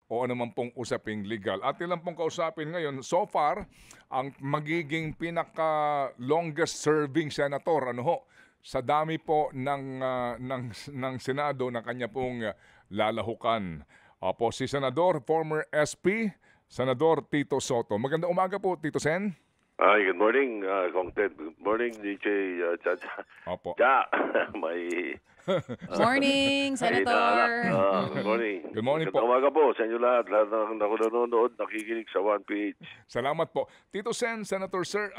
o anuman pong usaping legal. Atin lang pong kausapin ngayon, so far, ang magiging pinaka-longest serving senator, ano ho, sa dami po ng Senado na kanya pong lalahukan. Opo, si Senador, former SP, Senador Tito Soto. Magandang umaga po, Tito Sen. Hi, good morning, Kong Ted. Good morning, DJ Chacha. Opo. Ja, may Morning, inaanak. Senator. Good morning. Good morning Magandang po. umaga po sa inyo lahat. Lahat na nanonood, nakikinig sa 1PH. Salamat po. Tito Sen, Senator Sir,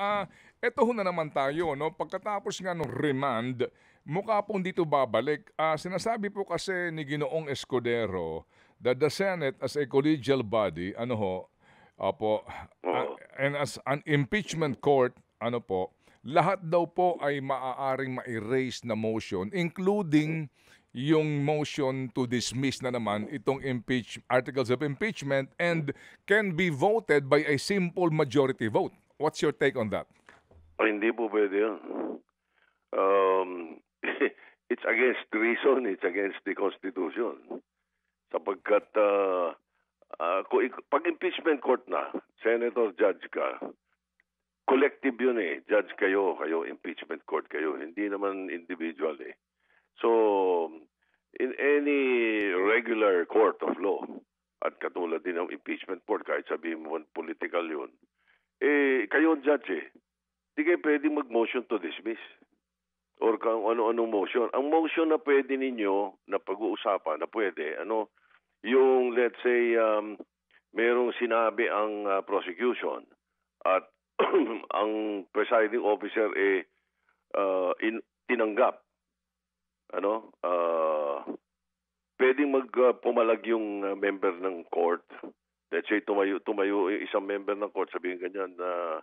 eto ho na naman tayo, no? Pagkatapos nga ng remand, mukha pong dito babalik. Sinasabi po kasi ni Ginoong Escudero that the Senate as a collegial body, ano ho, opo, Oo. and as an impeachment court, ano po, lahat daw po ay maaaring ma-erase na motion, including yung motion to dismiss na naman itong articles of impeachment and can be voted by a simple majority vote. What's your take on that? Hindi po pwede yun. Um, it's against reason, it's against the Constitution. Sapagkat pag impeachment court na, senator, judge ka, collective yun eh. Judge kayo, impeachment court kayo. Hindi naman individual eh. So, in any regular court of law, at katulad din ng impeachment court, kahit sabihin mo political yun, kayo ang judge eh. Hindi kayo pwedeng mag-motion to dismiss. Or kung ano-anong motion. Ang motion na pwede ninyo, na pag-uusapan, na pwede, yung let's say, merong sinabi ang prosecution at ang presiding officer tinanggap, pwedeng pumalag yung member ng court. Let's say tumayo yung isang member ng court, sabihin ganyan na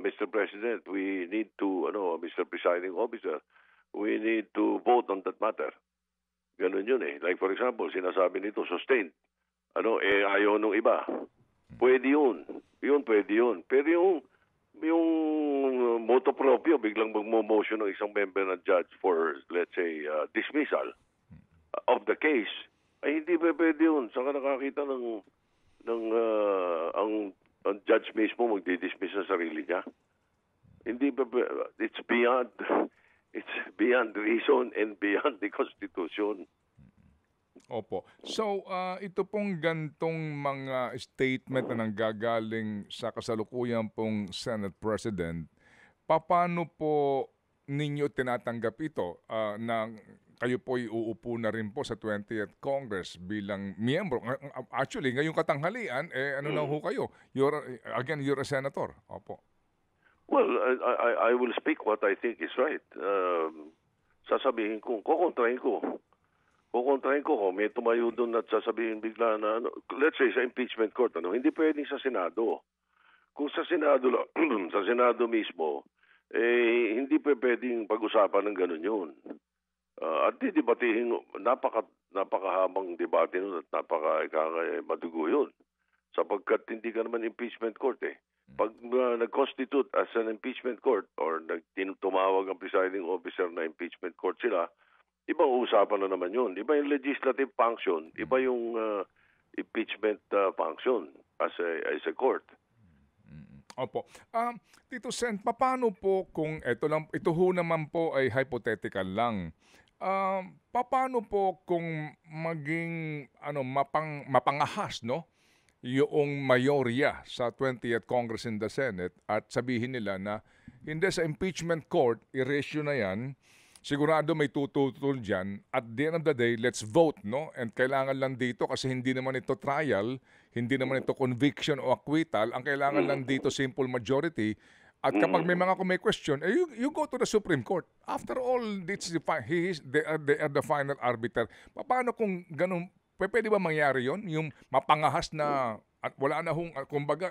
Mr. President, we need to Mr. Presiding Officer, we need to vote on that matter. Ganun yun eh. Like for example, sinasabi nito sustained. Ayaw nung iba. Pwede yun. Yun, pwede yun. Pero yung motu proprio, biglang mag-motion ng isang member ng judge for, let's say, dismissal of the case, ay hindi pwede yun. Saka nakakita ang judge mismo magdi-dismiss sa sarili niya. Hindi it's beyond reason and beyond the Constitution. Opo. So, ito pong gantong mga statement na nanggagaling sa kasalukuyan pong Senate President, paano po ninyo tinatanggap ito na kayo po'y uupo na rin po sa 20th Congress bilang miyembro? Actually, ngayong katanghalian, na ho kayo? You're a senator. Opo. Well, I will speak what I think is right. Sasabihin ko, kukontrahin ko kung may tumayo doon at sasabihin bigla na, let's say sa impeachment court, hindi pwedeng sa Senado. Kung sa Senado, sa Senado mismo, hindi pwedeng pag-usapan ng ganun yun. At didebatihin, napakahabang debate nun at madugo yun. Sapagkat hindi ka naman impeachment court eh. Pag nag-constitute as an impeachment court or tumawag ang presiding officer na impeachment court sila, ibang usapan na naman yun. Iba yung legislative function, iba yung impeachment function as a court. Opo. Tito Sen, paano po kung ito ho naman po ay hypothetical lang. Paano po kung maging mapangahas, no? Yung mayorya sa 20th Congress in the Senate at sabihin nila na hindi sa impeachment court, i-ratio na yan, sigurado may tututol dyan. At the end of the day, let's vote, no? And kailangan lang dito kasi hindi naman ito trial, hindi naman ito conviction o acquittal. Ang kailangan lang dito, simple majority. At kapag may may question, you go to the Supreme Court. After all, they are the final arbiter. Paano kung ganun, pwede ba mangyari yon? Yung mapangahas na, at wala na hong, kumbaga,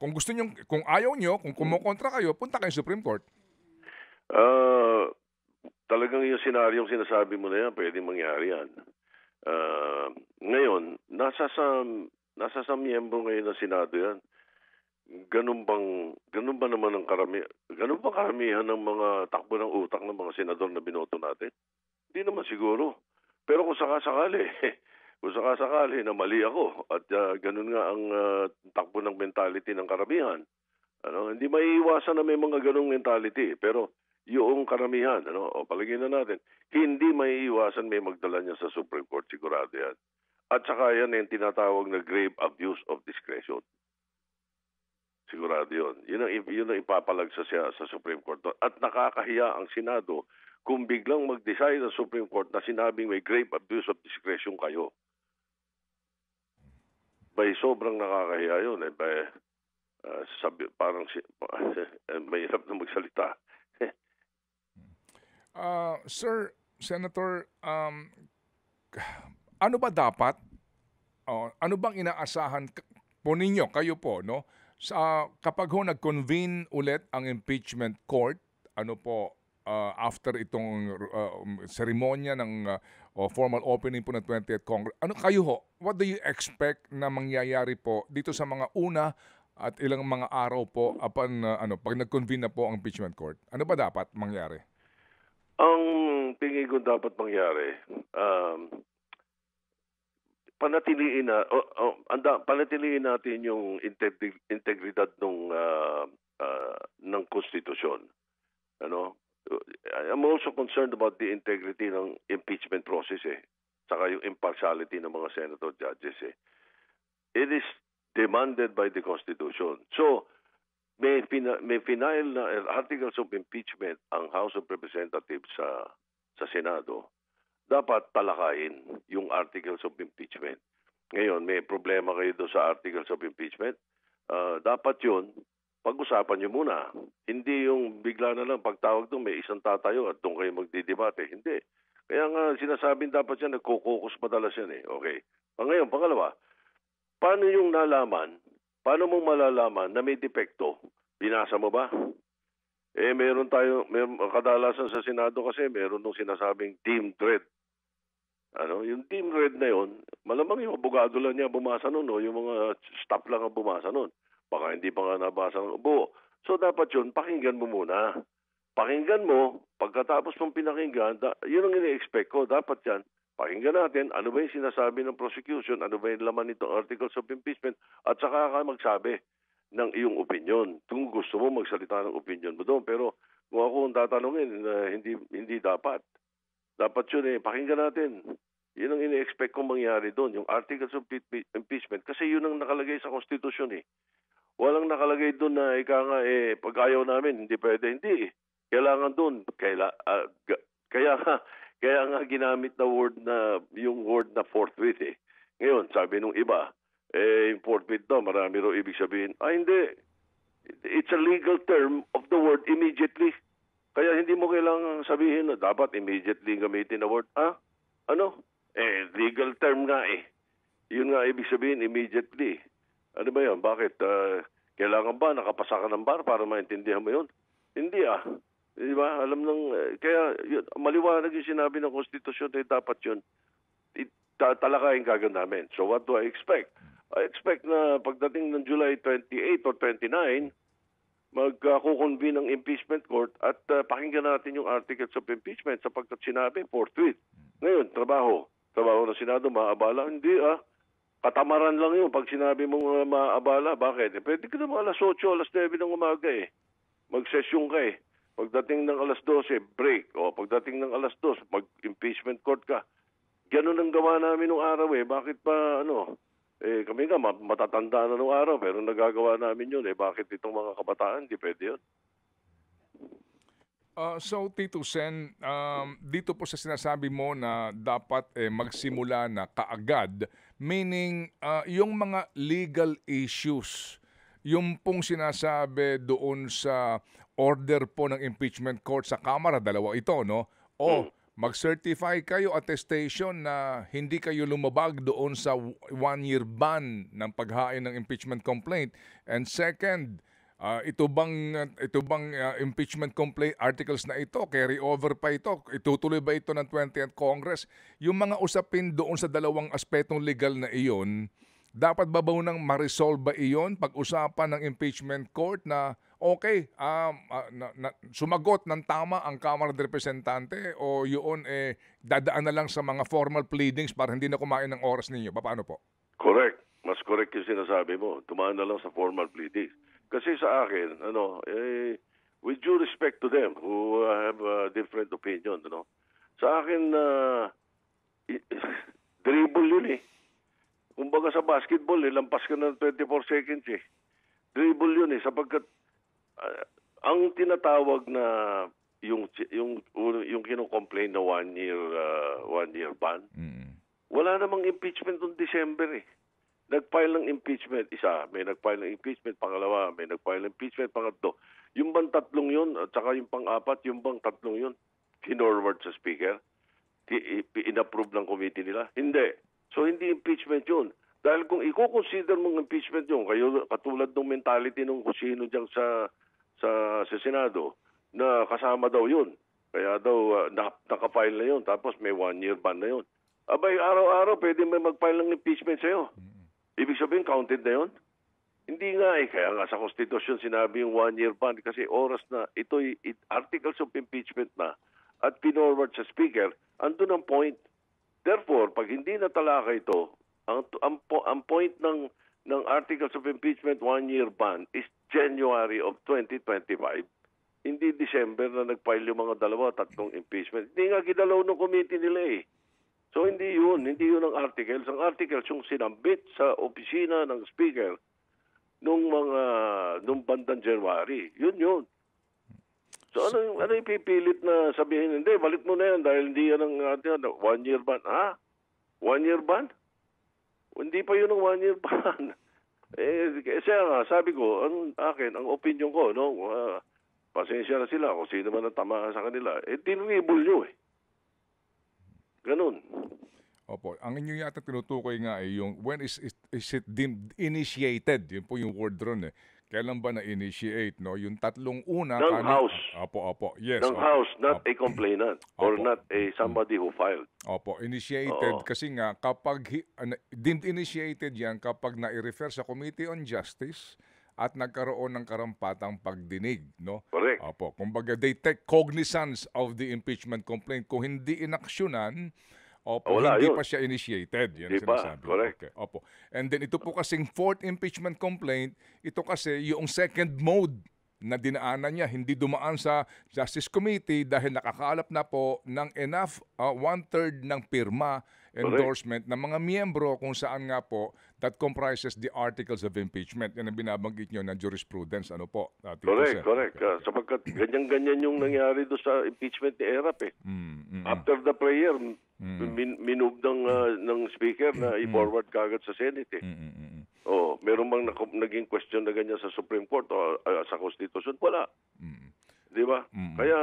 kung gusto nyo, kung ayaw nyo, kung kumukontra kayo, punta kayo sa Supreme Court. Talagang yung senaryo sinasabi mo na yan, pwedeng mangyari yan. Ngayon, nasa sa miyembro ngayon ng Senado yan. Ganun ba naman ang karamihan ng mga takbo ng utak ng mga senador na binoto natin? Hindi naman siguro. Pero kung sakasakali, kung sakasakali na mali ako at ganun nga ang takbo ng mentality ng karamihan, hindi maiiwasan na may mga ganung mentality. Pero yung karamihan, o palagay na natin, hindi maiiwasan may magdala niya sa Supreme Court, sigurado yan. At saka yan yung tinatawag na grave abuse of discretion. Sigurado yun. Yun ang ipapalagsa siya sa Supreme Court. At nakakahiya ang Senado kung biglang mag-decide ang Supreme Court na sinabing may grave abuse of discretion kayo. Bay, sobrang nakakahiya yun. Parang mahirap na magsalita. Sir, Senator, ano ba dapat? Ano bang inaasahan po ninyo, kayo po, no? Kapag nag-convene ulit ang impeachment court, after itong seremonya ng formal opening po ng 20th Congress, what do you expect na mangyayari po dito sa mga una at ilang mga araw po pag nag-convene na po ang impeachment court? Ano ba dapat mangyari? Ang tingin ko dapat mangyari, panatiliin natin yung integridad ng konstitusyon. I'm also concerned about the integrity ng impeachment process saka yung impartiality ng mga senator judges It is demanded by the Constitution. So may final na articles of impeachment ang House of Representatives sa Senado. Dapat talakayin yung articles of impeachment. Ngayon, may problema kayo doon sa articles of impeachment. Dapat yun, pag-usapan nyo muna. Hindi yung bigla na lang pagtawag doon, may isang tatayo at doon kayo magdidebate. Hindi. Kaya nga sinasabing dapat yan, nagkukukus madalas yan Okay. Ngayon, pangalawa, paano yung nalaman, paano mong malalaman na may depekto? Binasa mo ba? Meron kadalasan sa Senado kasi meron nung sinasabing team red. Yung team red na yun, malamang yung abogado lang niya bumasa nun, yung mga staff lang ang bumasa nun. Baka hindi pa nga nabasa ng buo. So dapat yun, pakinggan mo muna. Pakinggan mo, pagkatapos mong pinakinggan, yun ang ini-expect ko. Dapat yan, pakinggan natin, ano ba yung sinasabi ng prosecution, ano ba yung laman nitong articles of impeachment, at saka ka magsabi ng iyong opinion. Kung gusto mo magsalita ng opinion mo doon. Pero kung ako ang tatanungin, hindi dapat. Dapat yun pakinggan natin. Yun ang ini-expect kong mangyari doon, yung articles of impeachment. Kasi yun ang nakalagay sa Constitution Walang nakalagay doon na pag ayaw namin, hindi pwede. Hindi Kailangan doon. Kaya nga ginamit na yung word na forthwith Ngayon, sabi nung iba, yung forthwith daw, marami raw ibig sabihin. Hindi. It's a legal term of the word immediately. Kaya hindi mo kailangang sabihin na dapat immediately gamitin na word. Legal term nga Yun nga ibig sabihin, immediately. Ano ba yan? Bakit? Kailangan ba nakapasa ka ng bar para maintindihan mo yun? Hindi Di ba? Alam kaya maliwanag yung sinabi ng Konstitusyon dapat yun. Talakayin kagad namin. So what do I expect? I expect na pagdating ng July 28 or 29, magkukonvene ng impeachment court at pakinggan natin yung articles of impeachment sapagkat sinabi forthwith. Ngayon, trabaho ng Senado, maabala. Hindi katamaran lang yun pag sinabi mong maabala. Bakit? Pwede ka naman alas 8, alas 9 ng umaga Mag-session ka Pagdating ng alas 12, break. O pagdating ng alas 2, mag-impeachment court ka. Ganun ang gawa namin nung araw Bakit pa kami nga matatanda na nung araw pero nagagawa namin yun Bakit itong mga kabataan? Di pwede yun. So, Tito Sen, dito po sa sinasabi mo na dapat magsimula na kaagad, meaning yung mga legal issues, yung pong sinasabi doon sa order po ng impeachment court sa Kamara, dalawa ito, no? Mag-certify kayo attestation na hindi kayo lumabag doon sa 1-year ban ng paghain ng impeachment complaint. And second, ito bang impeachment complaint articles na ito, carry over pa ito, itutuloy ba ito ng 20th Congress? Yung mga usapin doon sa dalawang aspetong legal na iyon, dapat ba nang ma-resolve ba iyon pag-usapan ng impeachment court na okay, sumagot ng tama ang Kamara de Representante o yun dadaan na lang sa mga formal pleadings para hindi na kumain ng oras ninyo? Paano po? Correct. Mas correct yung sinasabi mo. Tumaan na lang sa formal pleadings. Kasi sa akin, with due respect to them who have a different opinion, sa akin, dribble yun eh. Kumbaga sa basketball, lampas ka ng 24 seconds eh. Dribble yun eh, sapagkat ang tinatawag na yung kino-complain na one year ban, wala namang impeachment noong December eh. Nag-file ng impeachment, isa, may nag-file ng impeachment, pangalawa, may nag-file ng impeachment, pangatlo. Yung bang tatlong yun, at saka yung pang-apat, yung bang tatlong yun, kinorward sa speaker, inapprove ng committee nila? Hindi. So, hindi impeachment yun. Dahil kung i-consider mong impeachment yun, kayo katulad ng mentality ng kusino dyan sa Senado, na kasama daw yun. Kaya daw, nakafile na yun, tapos may 1 year ban na yun. Abay, araw-araw, pwede may mag-file ng impeachment sa'yo. Ibig sabihin, counted na yun? Hindi nga eh. Kaya nga sa Constitution sinabi yung 1 year ban kasi oras na ito'y articles of impeachment na at pinorward sa speaker, andun ang point. Therefore, pag hindi natalaka ito, ang point ng articles of impeachment 1 year ban is January of 2025. Hindi December na nag-file yung mga tatlong impeachment. Hindi nga ginalaw ng committee nila eh. So hindi yun ang articles. Ang articles yung sinambit sa opisina ng speaker nung bandang January. Yun. So ano yung pipilit na sabihin, hindi, balik mo na yan dahil hindi yan ang 1 year ban. Ha? 1 year ban? Hindi pa yun ang 1 year ban. Kasi nga, sabi ko, ang opinion ko, pasensya na sila kung sino man ang tamaan sa kanila. Dinribble nyo eh. Ganun. Opo. Ang inyo yata tinutukoy nga ay yung when is it deemed initiated? Yun po yung word ron eh. Kailan ba na-initiate, no? Yung tatlong una... Ng House. Opo. Yes. Ng House, not a complainant or not a somebody who filed. Opo. Initiated kasi nga kapag deemed initiated yan kapag na-refer sa Committee on Justice at nagkaroon ng karampatang pagdinig, no? Correct. Opo. Kumbaga, they take cognizance of the impeachment complaint. Kung hindi inaksyonan, hindi pa siya initiated. Yan hindi pa, correct. Okay. Opo. And then ito po kasing fourth impeachment complaint, ito kasi yung second mode na dinaanan niya, hindi dumaan sa Justice Committee dahil nakakaalap na po ng enough 1/3 ng pirma endorsement ng mga miyembro kung saan nga po that comprises the articles of impeachment. Yan ang binabanggit nyo na jurisprudence. Ano po? Correct. Sapagkat ganyan-ganyan yung nangyari doon sa impeachment ni Erap eh. After the prayer, minove ng speaker na i-forward kagad sa Senate eh. Meron bang naging question na ganyan sa Supreme Court o sa Constitution? Wala. Di ba? Kaya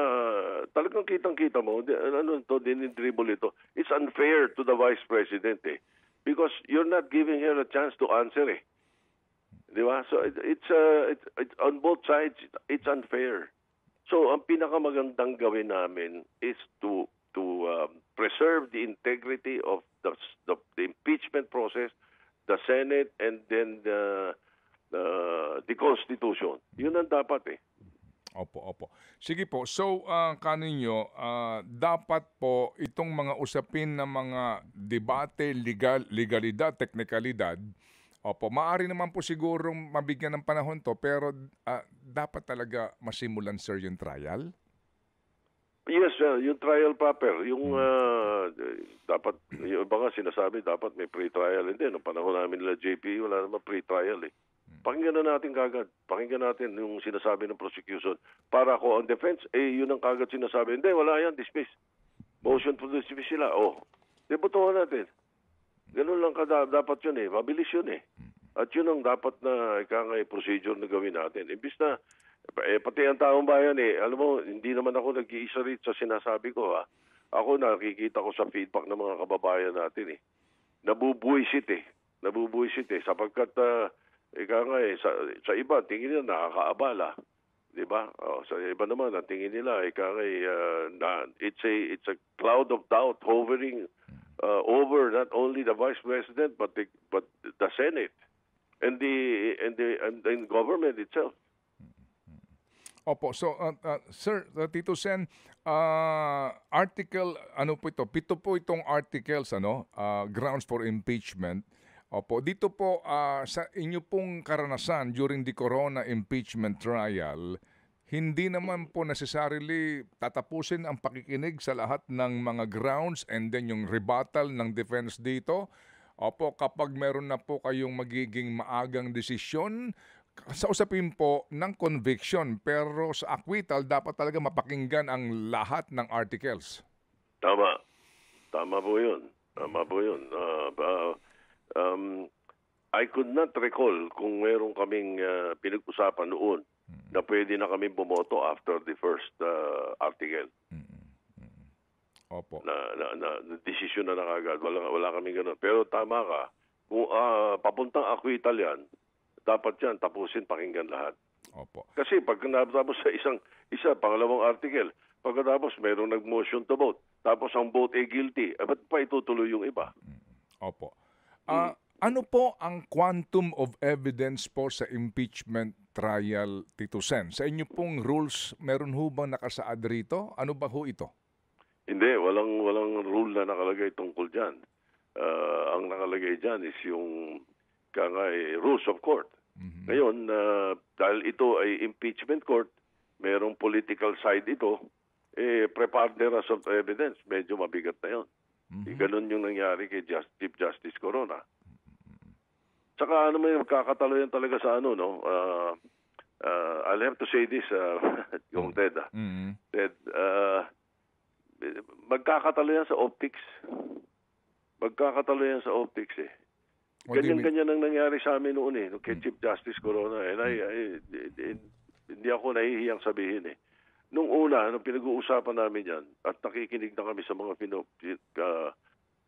talagang kitang-kita mo, dinidribble ito. It's unfair to the Vice President eh. Because you're not giving her a chance to answer eh. Di ba? So it's on both sides, it's unfair. So ang pinakamagandang gawin namin is to preserve the integrity of the impeachment process, the Senate, and then the Constitution. Yun ang dapat eh. Opo. Sige po. So, kaninyo, dapat po itong mga usapin ng mga debate, legalidad, teknikalidad, maaari naman po siguro mabigyan ng panahon to, pero dapat talaga masimulan, sir, yung trial? Yes, yung trial proper. Yung dapat, yung iba nga sinasabi, dapat may pre-trial. Hindi, noong panahon namin nila JP, wala naman pre-trial eh. Pakinggan na natin kagad. Pakinggan natin yung sinasabi ng prosecution. Para ako ang defense, yun ang kagad sinasabi. Hindi, wala yan, dismiss. Motion to dismiss sila. Debutuhan natin. Ganun lang dapat yun eh. Mabilis yun eh. At yun ang dapat na procedure na gawin natin. Imbis na, pati ang taong bayan eh, alam mo, hindi naman ako nag-iisa rin sa sinasabi ko ha. Ako nakikita ko sa feedback ng mga kababayan natin eh. Nabubuisit eh. Sapagkat, sa iba, tingin nila nakakaabala. Diba? Sa iba naman, ang tingin nila, it's a cloud of doubt hovering over not only the Vice President, but the Senate and the government itself. Opo. So, Sir, Tito Sen, article, ano po ito? 7 po itong articles, grounds for impeachment. Opo. Dito po, sa inyo pong karanasan during the Corona impeachment trial, hindi naman po necessarily tatapusin ang pakikinig sa lahat ng mga grounds and then yung rebuttal ng defense dito. Opo, kapag meron na po kayong magiging maagang desisyon, sa usapin po ng conviction, pero sa acquittal dapat talaga mapakinggan ang lahat ng articles. Tama. Tama po yun. Tama po yun. I could not recall kung meron kaming pinag-usapan noon na pwede na kami bumoto after the first article. Opo. Na desisyon na nakagad. Wala kami gano'n. Pero tama ka. Kung papuntang acquittal yan, dapat yan tapusin, pakinggan lahat. Opo. Kasi pag natapos sa pangalawang article, pagkatapos mayroong nag-motion to vote, tapos ang vote ay guilty, ba't pa itutuloy yung iba? Opo. Ano po ang quantum of evidence po sa impeachment trial, Tito Sen? Sa inyo pong rules, meron ho bang nakasaad rito? Ano ba ho ito? Hindi, walang rule na nakalagay tungkol dyan. Ang nakalagay dyan is yung rules of court. Ngayon, dahil ito ay impeachment court, mayroong political side ito, preponderance of evidence, medyo mabigat na yun. Ganun yung nangyari kay Chief Justice Corona. Tsaka may magkakatalo yan talaga sa I'll have to say this, yung Ted. Ted, magkakatalo yan sa optics. Magkakatalo yan sa optics eh. Ganyan-ganyan ang nangyari sa amin noon kay Chief Justice Corona. And hindi ako nahihiyang sabihin eh. Nung una, nung pinag-uusapan namin yan, at nakikinig na kami sa mga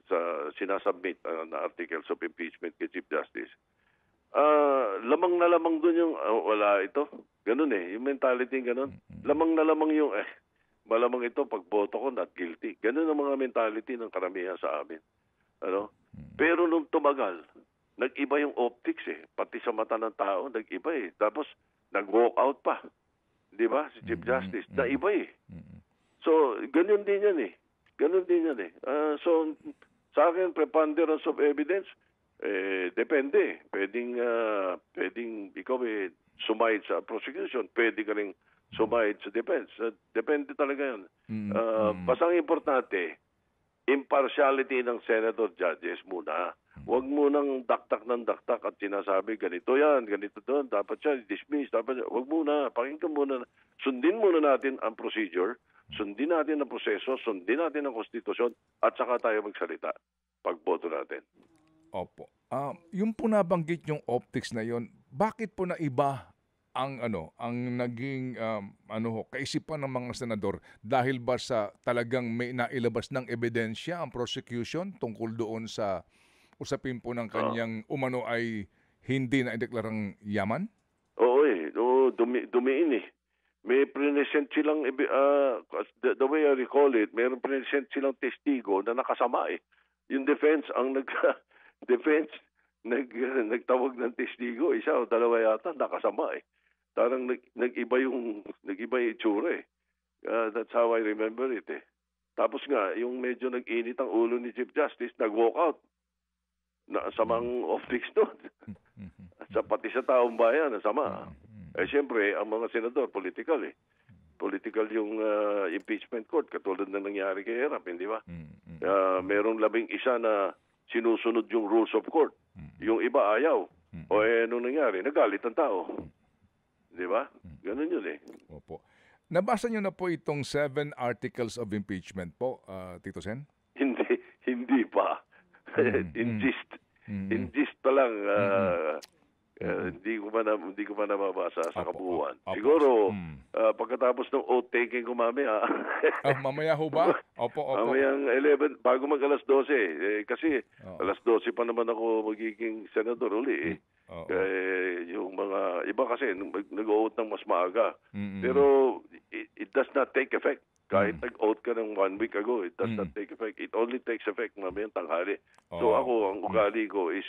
sa sinasubmit na articles of impeachment kay Chief Justice, lamang na lamang dun yung, wala ito. Ganun yung mentality ganun. Lamang na lamang yung, malamang ito, pag boto ko, not guilty. Ganun ang mga mentality ng karamihan sa amin. Pero nung tumagal, nag-iba yung optics pati sa mata ng tao, nag-iba Tapos, nag-walk out pa. Di ba? Si Chief Justice, naiba So, ganun din yan Ganun din yan So, sa akin, preponderance of evidence, depende. Pwedeng ikaw sumahid sa prosecution, pwede ka rin sumahid sa defense. Depende talaga yan. Basta ang importante, impartiality ng senator judges muna. Huwag munang daktak ng daktak at sinasabi, ganito yan, ganito doon, dapat siya dismiss, dapat siya. Huwag muna, pakinggan muna. Sundin muna natin ang procedure, sundin natin ang proseso, sundin natin ang konstitusyon, at saka tayo magsalita pagboto natin. Opo. Yung po nabanggit yung optics na yon, bakit po naiba ang naging kaisipan ng mga senador dahil ba sa talagang may nailabas ng ebidensya ang prosecution tungkol doon sa usapin po ng kanyang umano ay hindi na ideklarang yaman? Oo dumiin May present silang, the way I recall it, may present silang testigo na nakasama Yung defense ang nagtawag ng testigo, isa o dalawa yata nakasama Parang nag-iba yung itsura That's how I remember it Tapos nga, yung medyo nag-init ang ulo ni Chief Justice, nag-walk out. Samang optics doon. Pati sa taong bayan, nasama. Siyempre, ang mga senador, political Political yung impeachment court, katulad na nangyari kay Erap, hindi ba? Merong 11 na sinusunod yung rules of court. Yung iba ayaw. Nung nangyari, nagalit ang tao. Di ba? Ganun yun Opo. Nabasa nyo na po itong 7 articles of impeachment po, Tito Sen? Hindi pa. Insist pa lang. Hindi ko pa nababasa sa kabuuan. Siguro, pagkatapos ng oath-taking ko mamaya. Mamaya ho ba? Opo. Mamayang 11, bago mag alas 12. Kasi alas 12 pa naman ako magiging senador uli yung mga iba kasi nag-oath ng mas maaga. Pero it does not take effect. Kahit nag-oath ka ng 1 week ago, it does not take effect. It only takes effect mamayang tanghali. So ako, ang ugali ko is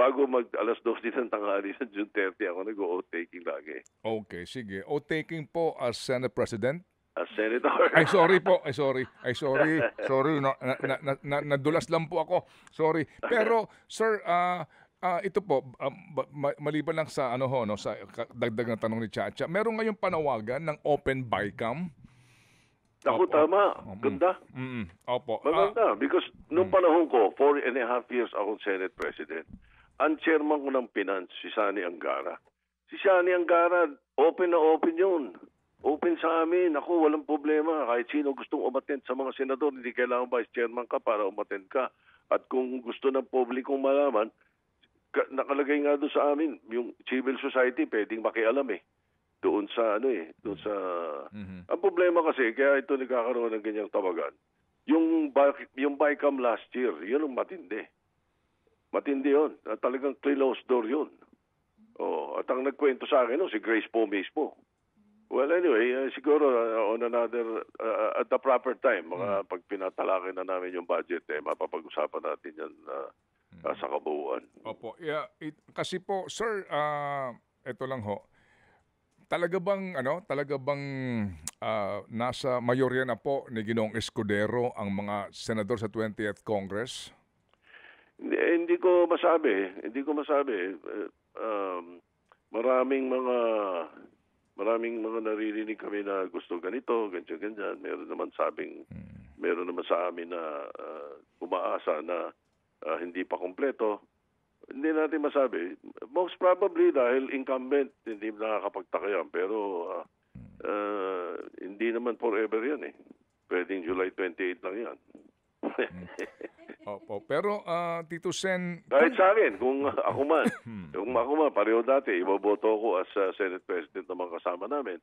bago mag alas 12 ng tanghali sa June 30, ako nag-oath taking lagi. Okay, sige. O taking po as Senate President? As Senator. Ay, sorry po. Ay, sorry. Ay, sorry. Sorry. Nadulas lang po ako. Sorry. Pero, sir, ito po, maliban lang sa, sa dagdag na tanong ni Chacha, meron ngayong panawagan ng Open BICAM. Ako, Opo. tama. Ganda. Opo. Maganda. Because nung panahon ko, 4.5 years akong Senate President, ang chairman ko ng finance, si Sani Angara. Si Sani Angara, open na open yun. Open sa amin. Ako, walang problema. Kahit sino gustong umattend sa mga senador, hindi kailangan vice chairman ka para umattend ka. At kung gusto ng publikong malaman, nakalagay nga doon sa amin, yung civil society, pwedeng makialam doon sa doon sa ang problema kasi kaya ito nagkakaroon ng ganyang tawagan. Yung BICAM last year, yun ang matindi. Matindi yun. Talagang closed door yun. At ang nagkwento sa akin si Grace po mismo. Well, anyway, siguro on another, at the proper time, pag pinatalakay na namin yung budget, mapapag-usapan natin yan sa kabuuan. Opo. Yeah, kasi po, sir, ito lang ho. Talaga bang nasa mayorya na po ni Ginoong Escudero ang mga senador sa 20th Congress? Hindi ko masabi. Maraming mga naririnig kami na gusto ganito, ganyan. Meron naman sa amin na umaasa na hindi pa kompleto. Hindi natin masabi. Most probably dahil incumbent, hindi nakakapagtaka yan. Pero hindi naman forever yan Pwedeng July 28 lang yan. Opo. Pero Tito Sen... Kahit sa akin, kung ako man, pareho dati, iboboto ko as Senate President ng mga kasama namin.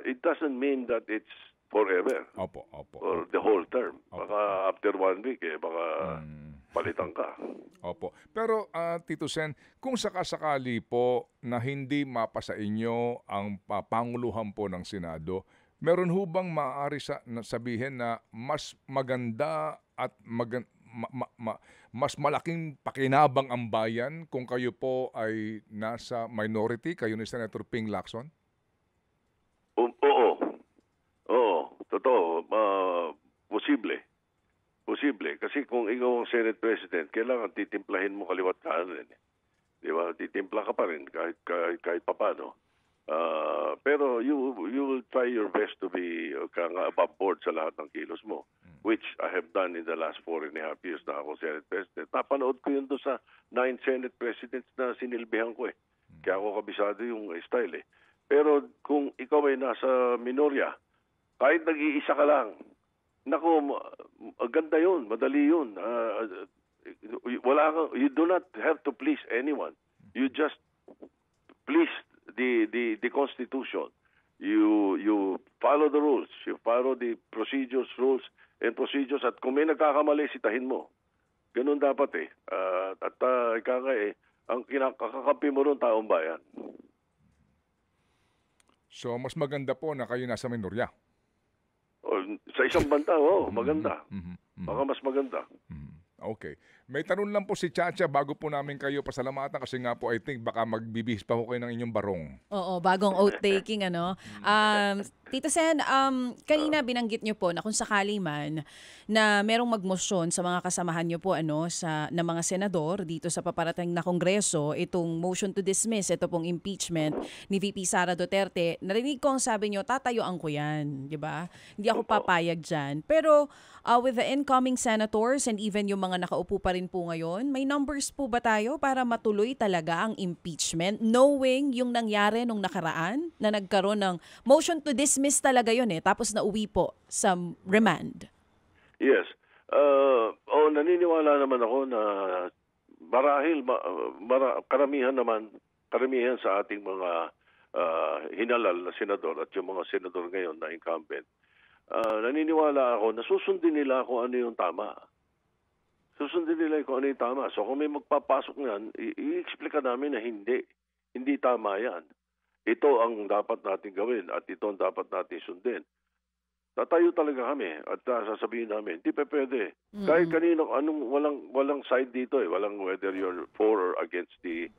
It doesn't mean that it's forever. Opo. Or the whole term. Baka after 1 week, baka palitan ka. Opo. Pero Tito Sen, kung sakasakali po na hindi mapasa inyo ang panguluhan po ng Senado, meron ho bang maaari sabihin na mas maganda at mas malaking pakinabang ang bayan kung kayo po ay nasa minority, kayo ni Senator Ping Lacson? Oo. Totoo. Posible. Kasi kung ikaw ang Senate President, kailangan titimplahin mo kaliwat kanan. Di ba? Titimpla ka pa rin kahit papano. Pero you will try your best to be above board sa lahat ng kilos mo, which I have done in the last 4.5 years na ako Senate President. Napanood ko yun doon sa 9 Senate Presidents na sinilbihan ko Kaya ako kabisado yung style Pero kung ikaw ay nasa minorya, kahit nag-iisa ka lang, naku, ganda yun, madali yun. You do not have to please anyone. You just please the Constitution. You follow the rules. You follow the rules and procedures. At kung may nagkakamali, sitahin mo. Ganun dapat ang kakakampi mo ron taong bayan. So, mas maganda po na kayo nasa minorya? Sa isang banta, maganda. Baka mas maganda. Okay. May tanong lang po si Chacha bago po namin kayo pasalamatan kasi nga po I think baka magbibihis pa po kayo ng inyong barong. Oo, bagong oath-taking Tito Sen, kanina binanggit nyo po na kung sakali man na merong magmosyon sa mga kasamahan nyo po na mga senador dito sa paparating na Kongreso, itong motion to dismiss, ito pong impeachment ni VP Sara Duterte. Narinig ko ang sabi nyo, tatayuan ko yan, di ba? Hindi ako papayag dyan. Pero with the incoming senators and even yung mga nakaupo pa rin po ngayon, may numbers po ba tayo para matuloy talaga ang impeachment knowing yung nangyari nung nakaraan na nagkaroon ng motion to dismiss talaga yun tapos nauwi po sa remand? Yes. Naniniwala naman ako na marahil karamihan sa ating mga hinalal na senador at yung mga senador ngayon na incumbent, naniniwala ako na susundin nila kung ano yung tama. So kung may magpapasok niyan, i-explica namin na hindi tama yan. Ito ang dapat natin gawin at ito ang dapat natin sundin. tatayo talaga kami at sasabihin namin, hindi pa pwede. Kahit kanino, walang side dito eh. Walang whether you're for or against the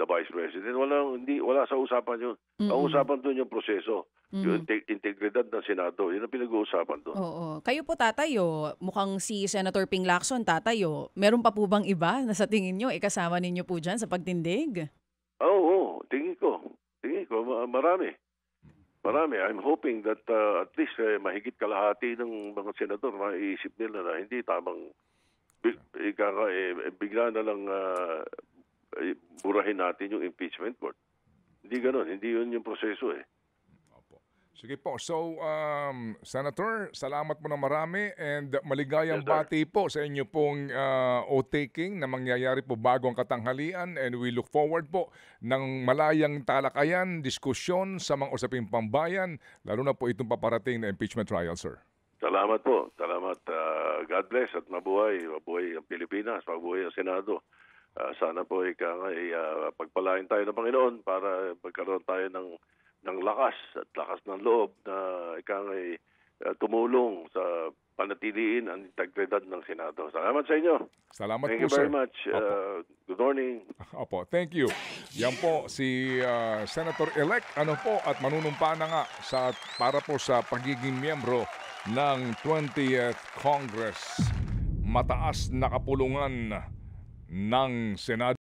Vice President. Wala sa usapan yun. Ang usapan doon yung proseso. Yung integridad ng Senado. Yun ang pinag-uusapan doon. Oo. Kayo po tatayo, mukhang si Senator Ping Lacson tatayo. Meron pa po bang iba na sa tingin nyo, kasama ninyo po dyan sa pagtindig? Oo, tingin ko. Marami. I'm hoping that at least mahigit kalahati ng mga senador maiisip nila na hindi tamang bigla na lang burahin natin yung impeachment court. Hindi ganon. Hindi yun yung proseso eh. Opo. Sige po. So, Senator, salamat po na marami and maligayang Yes, sir. bati po sa inyo pong oath-taking na mangyayari po bago ang katanghalian and we look forward po ng malayang talakayan, diskusyon sa mga usaping pambayan, lalo na po itong paparating na impeachment trial, sir. Salamat po. Salamat. God bless at mabuhay. Mabuhay ang Pilipinas. Mabuhay ang Senado. Sana po pagpalain tayo ng Panginoon para magkaroon tayo ng lakas at lakas ng loob na tumulong sa panatiliin ang integridad ng Senado. Salamat sa inyo. Salamat Thank po, you sir. very much. Good morning. Opo, thank you. Yan po si Senator-elect at manunumpa na nga para po sa pagiging miyembro ng 20th Congress. Mataas na kapulungan ng Senado.